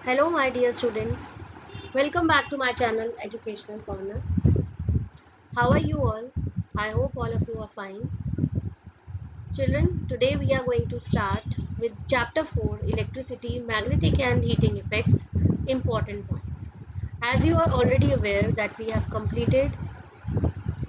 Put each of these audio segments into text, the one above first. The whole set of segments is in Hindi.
Hello, my dear students. Welcome back to my channel, Educational Corner. How are you all? I hope all of you are fine. Children, today we are going to start with Chapter 4 Electricity, Magnetic and Heating Effects, Important Points. As you are already aware that we have completed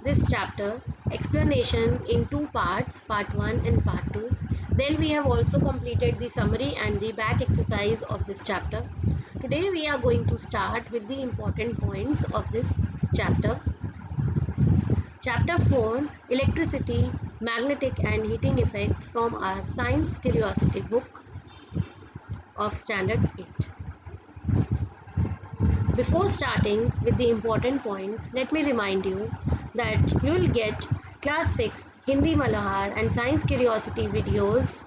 this chapter explanation in two parts, part 1 and part 2. Then we have also completed the summary and the back exercise of this chapter. Today we are going to start with the important points of this chapter. Chapter 4 Electricity, Magnetic and Heating Effects from our Science Curiosity book of Standard 8. Before starting with the important points, let me remind you that you will get class 6 Hindi Malahar and Science Curiosity videos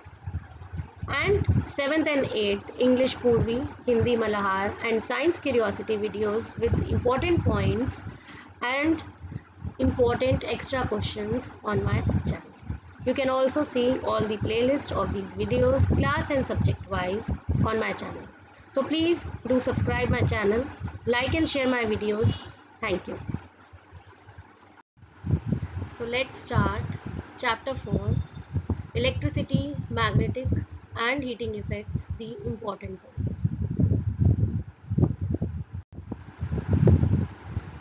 and 7th and 8th English Purvi, Hindi Malahar and Science Curiosity videos with important points and important extra questions on my channel. You can also see all the playlist of these videos class and subject wise on my channel. So please do subscribe my channel, like and share my videos. Thank you. So let's start chapter 4 Electricity, Magnetic and Heating Effects, the important points.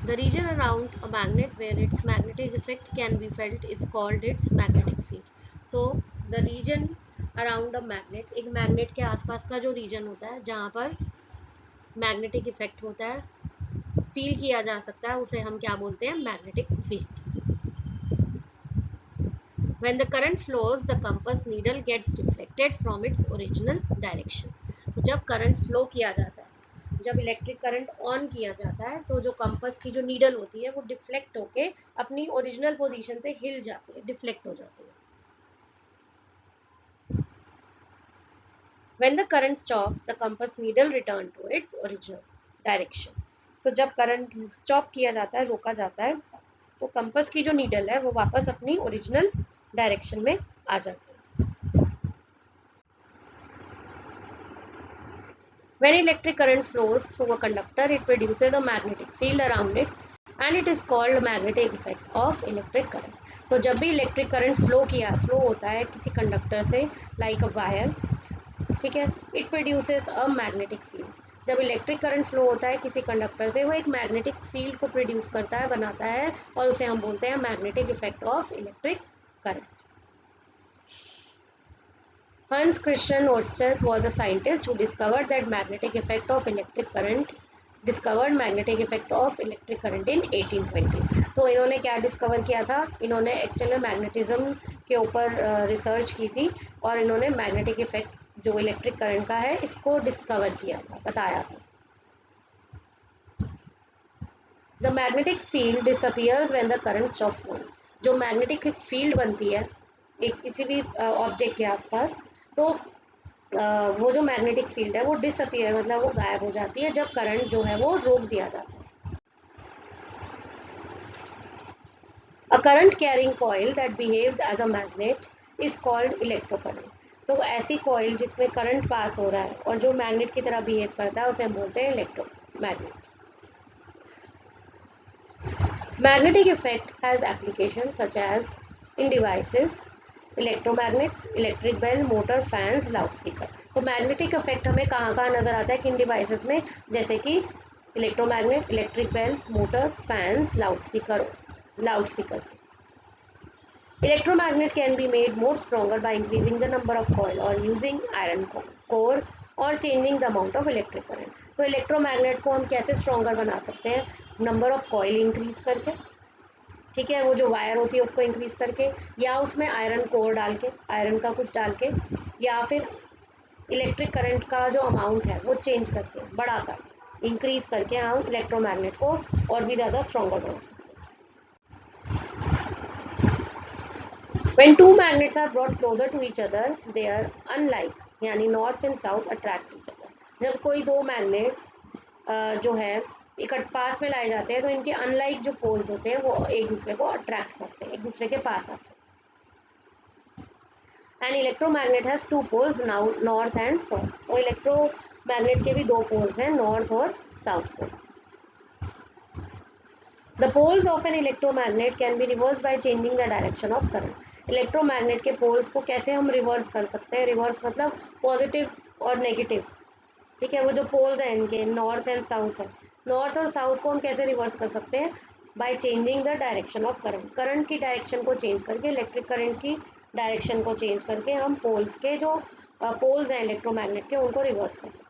The region around a magnet where its magnetic effect can be felt is called its magnetic field. So the region around a magnet, एक मैग्नेट के आसपास का जो रीजन होता है जहाँ पर मैग्नेटिक इफेक्ट होता है, फील किया जा सकता है, उसे हम क्या बोलते हैं? Magnetic field. When the current flows, the compass needle gets deflected from its original direction. जब करंट फ्लो किया जाता है, जब इलेक्ट्रिक करंट ऑन किया जाता है, तो जो कंपस की जो नीडल होती है वो डिफ्लेक्ट होके अपनी ओरिजिनल पोजीशन से हिल जाती है, डिफ्लेक्ट हो जाती है. When the current stops, the compass needle return to its original direction. तो जब करंट स्टॉप किया जाता है, रोका जाता है, तो कंपस की जो नीडल है वो वापस अपनी ओरिजिनल डायरेक्शन में आ जाती है. When electric current flows through a conductor, it produces a magnetic field around it and it is called magnetic effect of electric current. तो जब भी इलेक्ट्रिक करंट फ्लो होता है किसी कंडक्टर से, लाइक अ वायर, ठीक है, it produces a magnetic field. जब इलेक्ट्रिक करंट फ्लो होता है किसी कंडक्टर से, वो एक मैग्नेटिक फील्ड को प्रोड्यूस करता है, बनाता है, और उसे हम बोलते हैं magnetic effect of electric current. Hans Christian Ørsted was a scientist who discovered that magnetic effect of electric current in 1820. तो इन्होंने क्या डिस्कवर किया था? इन्होंने एक्चुअली मैग्नेटिज्म के ऊपर रिसर्च की थी और इन्होंने मैग्नेटिक इफेक्ट जो इलेक्ट्रिक करंट का है इसको डिस्कवर किया था, बताया था. The magnetic field disappears when the current stop flowing. जो मैग्नेटिक फील्ड बनती है एक किसी भी ऑब्जेक्ट के आसपास, तो वो जो मैग्नेटिक फील्ड है वो डिसअपियर मतलब वो गायब हो जाती है जब करंट जो है वो रोक दिया जाता है. A current carrying coil that behaves as a magnet is called electrocurrent. तो ऐसी कॉइल जिसमें करंट पास हो रहा है और जो मैग्नेट की तरह बिहेव करता है उसे हम बोलते हैं electromagnet. Magnetic effect has applications such as in devices, electromagnets, electric bell, motor, fans, loudspeaker. तो मैग्नेटिक इफेक्ट हमें कहाँ कहाँ नजर आता है, किन डिवाइसेस में? जैसे कि electromagnet, electric bells, motor, fans, loudspeaker. Electromagnet can be made more stronger by increasing the number of coil और यूजिंग आयरन कोर और changing the amount of electric current. तो इलेक्ट्रोमैग्नेट को हम कैसे स्ट्रॉन्गर बना सकते हैं? नंबर ऑफ कॉइल इंक्रीज करके, ठीक है, वो जो वायर होती है उसको इंक्रीज करके, या उसमें आयरन कोर डाल के, आयरन का कुछ डाल के, या फिर इलेक्ट्रिक करंट का जो अमाउंट है वो चेंज करके, बढ़ाकर, इंक्रीज करके हम इलेक्ट्रोमैग्नेट को और भी ज़्यादा स्ट्रॉन्गर बना सकते हैं. When two magnets are brought closer to each other, they are unlike, यानी north and south attract each other. जब कोई दो मैग्नेट जो है इकट्ठ पास में लाए जाते हैं तो इनके अनलाइक जो पोल्स होते हैं वो एक दूसरे को अट्रैक्ट करते हैं, एक दूसरे के पास आते हैं. An electromagnet has two poles, now north and south. तो मैग्नेट के भी दो पोल्स हैं, नॉर्थ और south pole. The poles of an electromagnet can be reverse by changing the direction of current. Electromagnet के पोल्स को कैसे हम रिवर्स कर सकते हैं? रिवर्स मतलब पॉजिटिव और नेगेटिव, ठीक है। वो जो पोल्स हैं इनके नॉर्थ एंड साउथ है, नॉर्थ और साउथ को हम कैसे रिवर्स कर सकते हैं? Bye changing the direction of current. Current की डायरेक्शन को चेंज करके, इलेक्ट्रिक करंट की डायरेक्शन को चेंज करके हम पोल्स के जो पोल्स हैं इलेक्ट्रोमैग्नेट के, उनको रिवर्स कर सकते हैं।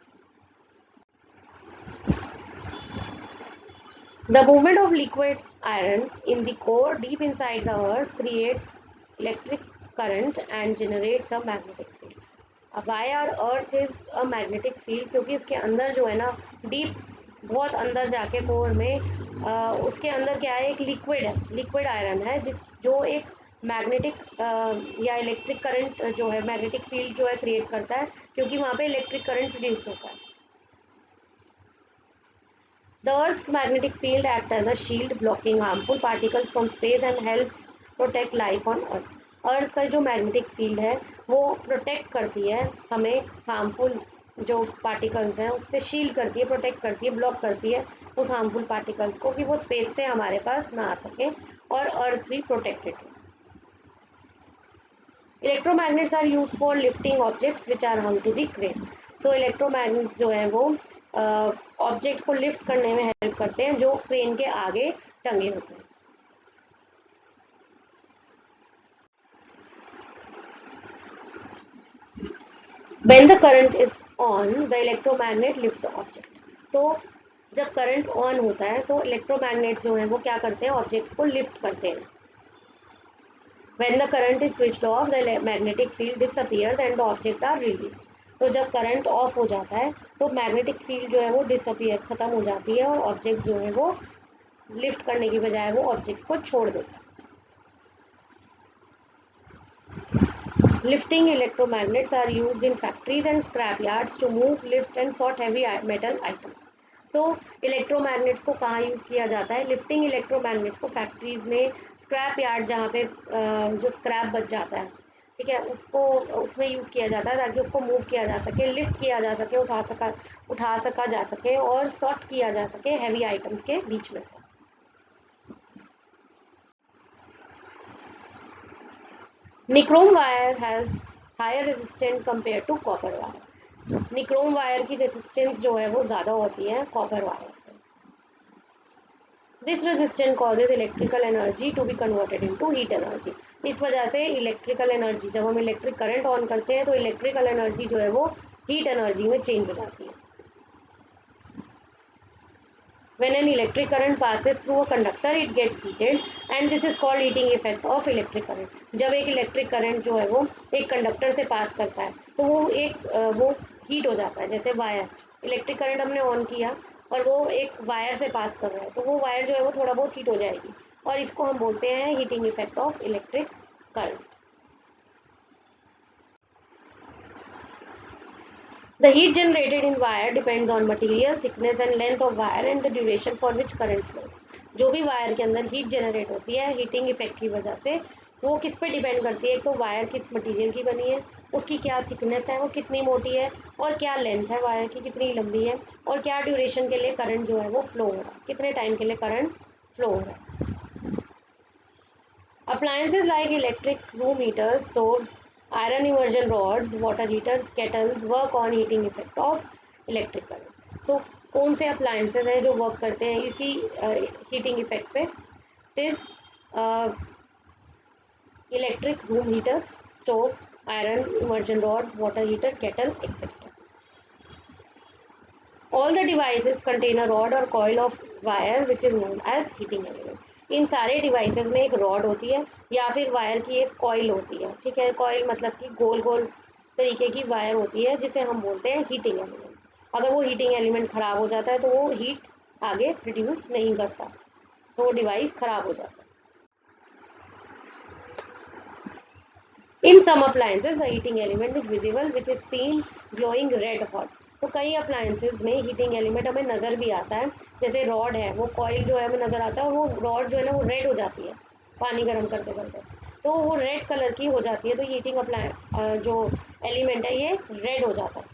The movement of liquid iron in the core deep inside the earth creates electric current and generates a magnetic field. Why our earth is a magnetic field? क्योंकि इसके अंदर जो है ना, डीप बहुत अंदर जाके कोर में उसके अंदर क्या है, एक लिक्विड है, लिक्विड आयरन है, जिस जो एक मैग्नेटिक या इलेक्ट्रिक करंट जो है, मैग्नेटिक फील्ड जो है क्रिएट करता है, क्योंकि वहाँ पे इलेक्ट्रिक करंट प्रोड्यूस होता है। The Earth's magnetic field acts as a shield, blocking harmful particles from space and helps protect life on Earth. अर्थ का जो मैग्नेटिक फील्ड है वो प्रोटेक्ट करती है हमें हार्मफुल जो पार्टिकल्स हैं उससे, शील्ड करती है, प्रोटेक्ट करती है, ब्लॉक करती है उस हार्मफुल पार्टिकल्स को कि वो स्पेस से हमारे पास ना आ सके और अर्थ भी प्रोटेक्टेड है। Electromagnets are use for lifting objects which are hung to the crane. So electromagnets जो है वो ऑब्जेक्ट को लिफ्ट करने में हेल्प करते हैं जो क्रेन के आगे टंगे होते हैं। When the current is on, the electromagnet lift the object. तो जब करंट ऑन होता है तो इलेक्ट्रोमैग्नेट्स जो हैं वो क्या करते हैं? ऑब्जेक्ट्स को लिफ्ट करते हैं। When the current is switched off, the magnetic field disappears and the object are released. तो जब करंट ऑफ हो जाता है तो मैग्नेटिक फील्ड जो है वो डिसअपियर, खत्म हो जाती है और ऑब्जेक्ट जो है वो लिफ्ट करने की बजाय वो ऑब्जेक्ट्स को छोड़ देता है। Lifting electromagnets are used in factories and scrap yards to move, lift and sort heavy metal items. तो इलेक्ट्रोमैग्नेट्स को कहाँ यूज़ किया जाता है? लिफ्टिंग इलेक्ट्रोमैग्नेट्स को फैक्ट्रीज में, स्क्रैप यार्ड जहाँ पे जो स्क्रैप बच जाता है, ठीक है, उसको उसमें यूज़ किया जाता है ताकि उसको मूव किया जा सके, लिफ्ट किया जा सके, उठा सका जा सके और सॉर्ट किया जा सके हैवी आइटम्स के बीच में से। Nichrome wire has higher resistance compare to copper wire. Nichrome wire की रेजिस्टेंस जो है वो ज़्यादा होती है कॉपर वायर से। This resistance causes electrical energy to be converted into heat energy. इस वजह से इलेक्ट्रिकल एनर्जी, जब हम इलेक्ट्रिक करंट ऑन करते हैं तो इलेक्ट्रिकल एनर्जी जो है वो हीट एनर्जी में चेंज हो जाती है। When an electric current passes through a conductor, it gets heated and this is called heating effect of electric current. जब एक इलेक्ट्रिक करंट जो है वो एक कंडक्टर से पास करता है तो वो हीट हो जाता है। जैसे वायर, इलेक्ट्रिक करंट हमने ऑन किया और वो एक वायर से पास कर रहा है तो वो वायर जो है वो थोड़ा बहुत हीट हो जाएगी और इसको हम बोलते हैं heating effect of electric current. The heat generated in wire depends on material, thickness and length of wire and the duration for which current flows. जो भी वायर के अंदर हीट जनरेट होती है हीटिंग इफेक्ट की वजह से, वो किस पे डिपेंड करती है? एक तो वायर किस मटेरियल की बनी है, उसकी क्या थिकनेस है, वो कितनी मोटी है, और क्या लेंथ है वायर की, कितनी लंबी है, और क्या ड्यूरेशन के लिए करंट जो है वो फ्लो हो रहा है, कितने टाइम के लिए करंट फ्लो हो रहा है। Appliances like electric room heaters, stoves, iron immersion rods, water heaters, kettles work on heating effect of electric current. So कौन से appliances हैं जो work करते हैं इसी heating effect पे? It is electric room heaters, stove, iron immersion rods, water heater, kettle, etc. All the devices contain a rod or coil of wire which is known as heating element. इन सारे डिवाइसेस में एक रॉड होती है या फिर वायर की एक कॉइल होती है, ठीक है। कॉइल मतलब कि गोल गोल तरीके की वायर होती है जिसे हम बोलते हैं हीटिंग एलिमेंट। अगर वो हीटिंग एलिमेंट खराब हो जाता है तो वो हीट आगे प्रोड्यूस नहीं करता, तो वो डिवाइस खराब हो जाता है। In some appliances, the heating element is visible, which is seen glowing red hot. तो कई अप्लायंसेज में हीटिंग एलिमेंट हमें नज़र भी आता है, जैसे रॉड है, वो कॉइल जो है हमें नज़र आता है और वो रॉड जो है ना वो रेड हो जाती है पानी गर्म करते करते, तो वो रेड कलर की हो जाती है, तो हीटिंग अप्लाय जो एलिमेंट है ये रेड हो जाता है।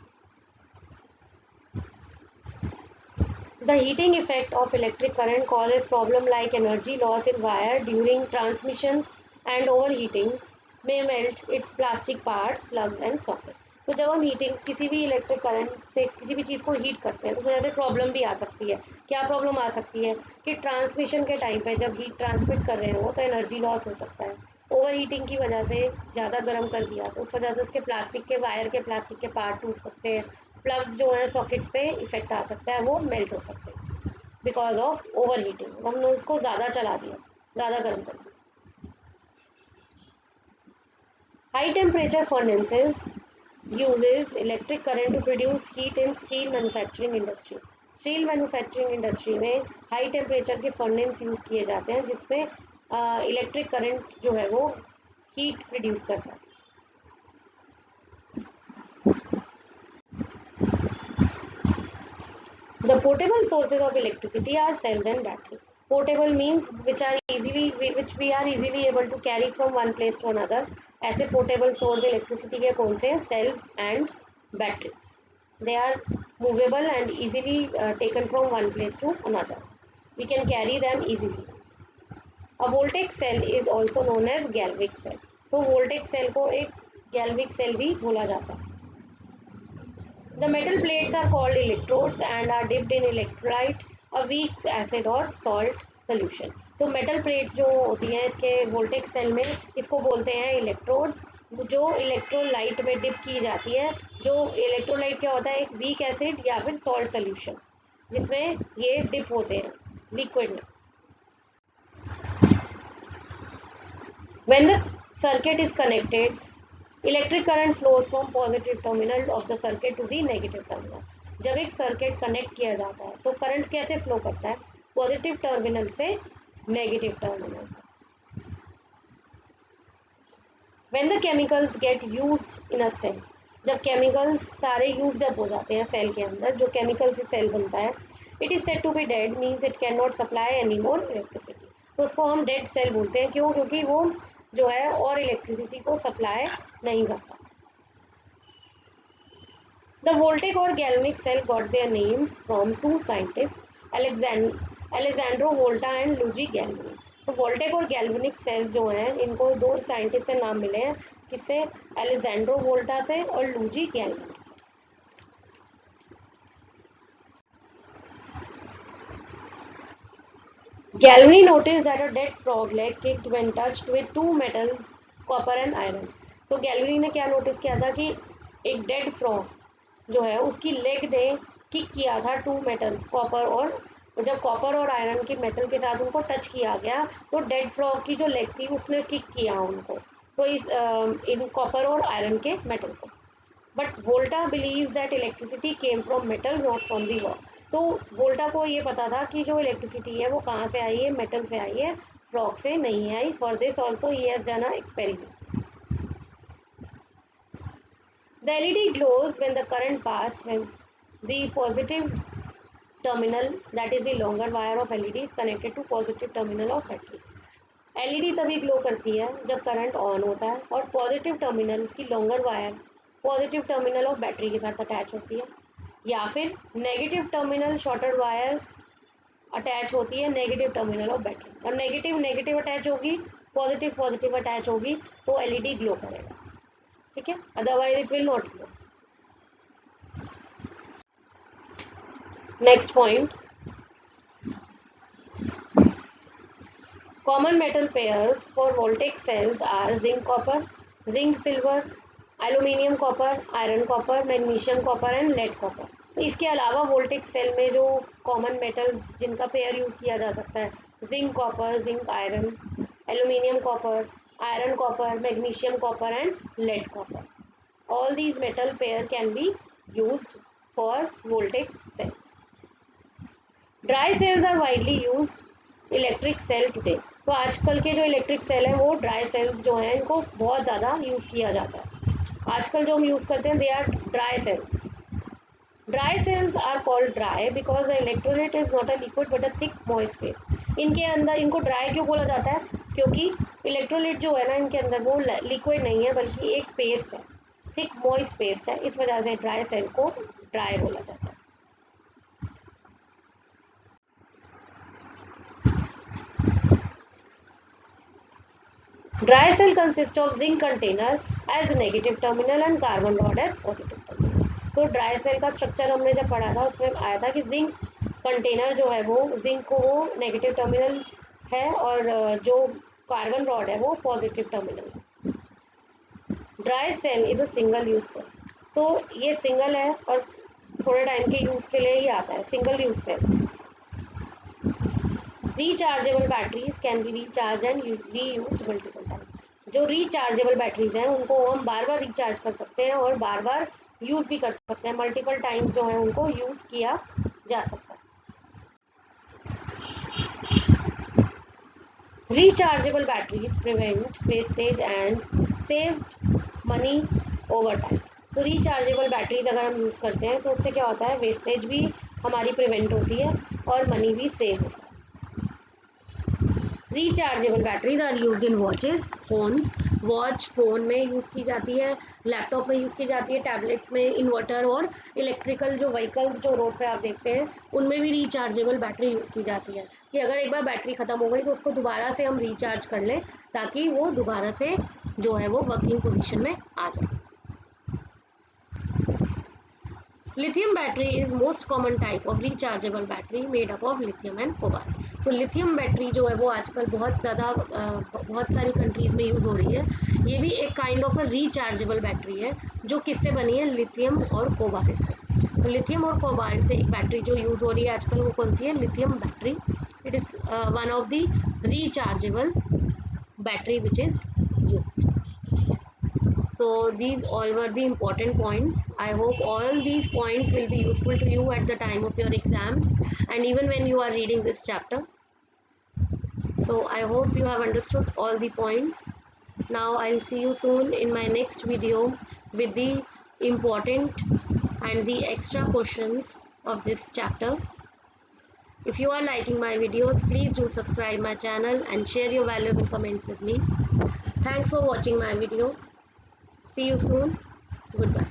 The heating effect of electric current causes problem like energy loss in wire during transmission and overheating may melt its plastic parts, plugs and socket. तो जब हम हीटिंग किसी भी इलेक्ट्रिक करंट से किसी भी चीज़ को हीट करते हैं तो उसमें ऐसे प्रॉब्लम भी आ सकती है। क्या प्रॉब्लम आ सकती है कि ट्रांसमिशन के टाइम पे जब हीट ट्रांसमिट कर रहे हो तो एनर्जी लॉस हो सकता है। ओवर हीटिंग की वजह से ज़्यादा गर्म कर दिया तो उस वजह से उसके प्लास्टिक के वायर के प्लास्टिक के पार्ट टूट सकते हैं। प्लग्स जो हैं सॉकेट्स पे इफेक्ट आ सकता है, वो मेल्ट हो सकते हैं बिकॉज ऑफ ओवर हीटिंग। हमने उसको ज़्यादा चला दिया, ज़्यादा गर्म कर दिया। High temperature furnaces uses electric current to produce heat in steel manufacturing industry. Steel manufacturing industry में हाई टेम्परेचर के फर्नेस यूज़ किए जाते हैं जिसमें इलेक्ट्रिक करंट जो है वो हीट प्रोड्यूस करता है। The portable sources of electricity are cells and battery. Portable means which we are easily able to carry from one place to another. ऐसे portable source electricity के कौन से हैं? Cells and batteries. They are movable and easily taken from one place to another. We can carry them easily. A voltaic cell is also known as galvanic cell. तो voltaic cell को एक galvanic cell भी बोला जाता है। The metal plates are called electrodes and are dipped in electrolyte, a weak acid or salt solution. तो metal plates जो होती हैं इसके voltaic cell में, इसको बोलते हैं electrodes, जो electrolyte में dip की जाती है। जो electrolyte क्या होता है? एक weak acid या फिर salt solution जिसमें ये dip होते हैं liquid में। When the circuit is connected, electric current flows from positive terminal of the circuit to the negative terminal. जब एक सर्किट कनेक्ट किया जाता है तो करंट कैसे फ्लो करता है? पॉजिटिव टर्मिनल से नेगेटिव टर्मिनल तक। When the chemicals get used in a cell, जब केमिकल्स सारे यूज अप हो जाते हैं सेल के अंदर, जो केमिकल से सेल बनता है, it is said to be dead, means it can not supply any more electricity. तो उसको हम डेड सेल बोलते हैं। क्यों? क्योंकि वो जो है और इलेक्ट्रिसिटी को सप्लाई नहीं करता। The voltaic or galvanic cell got their names from two scientists, Alessandro Volta and Luigi Galvani. तो voltaic और galvanic cells जो हैं इनको दो साइंटिस्ट से नाम मिले हैं, किससे? एलेजेंड्रो वोल्टा से और लूजी गैल्वनी से। Galvani noticed that a dead frog leg kicked when touched with two metals, copper and iron. तो गैल्वनी ने क्या नोटिस किया था कि एक डेड फ्रॉग जो है उसकी लेग ने किक किया था टू मेटल्स, कॉपर और, जब कॉपर और आयरन के मेटल के साथ उनको टच किया गया तो डेड फ्रॉग की जो लेग थी उसने किक किया उनको, तो इस इन कॉपर और आयरन के मेटल को। But Volta believes that electricity came from metals not from the rock. तो वोल्टा को ये पता था कि जो इलेक्ट्रिसिटी है वो कहाँ से आई है? मेटल से आई है, फ्रॉग से नहीं आई। For this also he has done a experiment. The LED glows when the current passes when the positive terminal, that is the longer wire of LED, is connected to positive terminal of battery. LED तभी ग्लो करती है जब करंट ऑन होता है और पॉजिटिव टर्मिनल की longer wire positive terminal of battery के साथ अटैच होती है, या फिर negative terminal shorter wire attach होती है नेगेटिव टर्मिनल ऑफ बैटरी। और नेगेटिव नेगेटिव अटैच होगी, पॉजिटिव पॉजिटिव अटैच होगी तो LED ग्लो करेगा। ठीक है, otherwise it will not glow. Next point, common metal pairs for voltaic cells are zinc copper, zinc silver, aluminium copper, iron copper, magnesium copper and lead copper। तो इसके अलावा वोल्टेक सेल में जो कॉमन मेटल्स जिनका पेयर यूज किया जा सकता है, zinc copper, zinc iron, aluminium copper, iron copper, magnesium copper and lead copper. All these metal pair can be used for voltaic cells. Dry cells are widely used electric cell today. तो आजकल के जो इलेक्ट्रिक सेल है वो ड्राई सेल्स जो हैं इनको बहुत ज़्यादा यूज़ किया जाता है। आजकल जो हम यूज़ करते हैं they are dry cells. Dry cells are called dry because the electrolyte is not a liquid but a thick moist paste. इनके अंदर इनको ड्राई क्यों बोला जाता है? क्योंकि इलेक्ट्रोलाइट जो है ना इनके अंदर वो लिक्विड नहीं है बल्कि एक पेस्ट है, थिक मॉइस्ट पेस्ट है, इस वजह से ड्राई सेल को ड्राई बोला जाता है। Dry cell consists of zinc container as negative terminal and carbon rod as positive terminal. तो ड्राई सेल का स्ट्रक्चर हमने जब पढ़ा था उसमें आया था कि जिंक कंटेनर जो है वो जिंक को वो नेगेटिव टर्मिनल है और जो कार्बन रॉड है वो पॉजिटिव टर्मिनल है. Dry cell is a single use cell. तो ये सिंगल है और थोड़े टाइम के यूज के लिए ही आता है. Single use cell. Rechargeable batteries can be recharge and be use multiple time. जो रिचार्जेबल बैटरीज हैं उनको हम बार बार रिचार्ज कर सकते हैं और बार बार यूज भी कर सकते हैं. मल्टीपल टाइम्स जो है उनको यूज किया जा सकता है. Rechargeable batteries prevent wastage and save money over time. तो रिचार्जेबल बैटरीज अगर हम यूज़ करते हैं तो उससे क्या होता है, वेस्टेज भी हमारी प्रिवेंट होती है और मनी भी सेव होता है. Rechargeable batteries are used in watches, phones. Watch phone में यूज़ की जाती है, लैपटॉप में यूज़ की जाती है, टैबलेट्स में, इन्वर्टर और इलेक्ट्रिकल जो व्हीकल्स जो रोड पे आप देखते हैं उनमें भी रिचार्जेबल बैटरी यूज़ की जाती है कि अगर एक बार बैटरी ख़त्म हो गई तो उसको दोबारा से हम रिचार्ज कर लें ताकि वो दोबारा से जो है वो वर्किंग पोजीशन में आ जाए. Lithium battery is most common type of rechargeable battery made up of lithium and cobalt. तो लिथियम बैटरी जो है वो आजकल बहुत ज़्यादा बहुत सारी कंट्रीज़ में यूज़ हो रही है. ये भी एक kind of a rechargeable battery है जो किससे बनी है, लिथियम और कोबाल्ट से. तो लिथियम और कोबाल्ट से एक बैटरी जो यूज़ हो रही है आजकल वो कौन सी है, lithium battery. It is one of the rechargeable battery which is used. So these all were the important points. I hope all these points will be useful to you at the time of your exams and even when you are reading this chapter. So I hope you have understood all the points. Now I'll see you soon in my next video with the important and the extra questions of this chapter. If you are liking my videos, please do subscribe my channel and share your valuable comments with me. Thanks for watching my video. See you soon. Goodbye.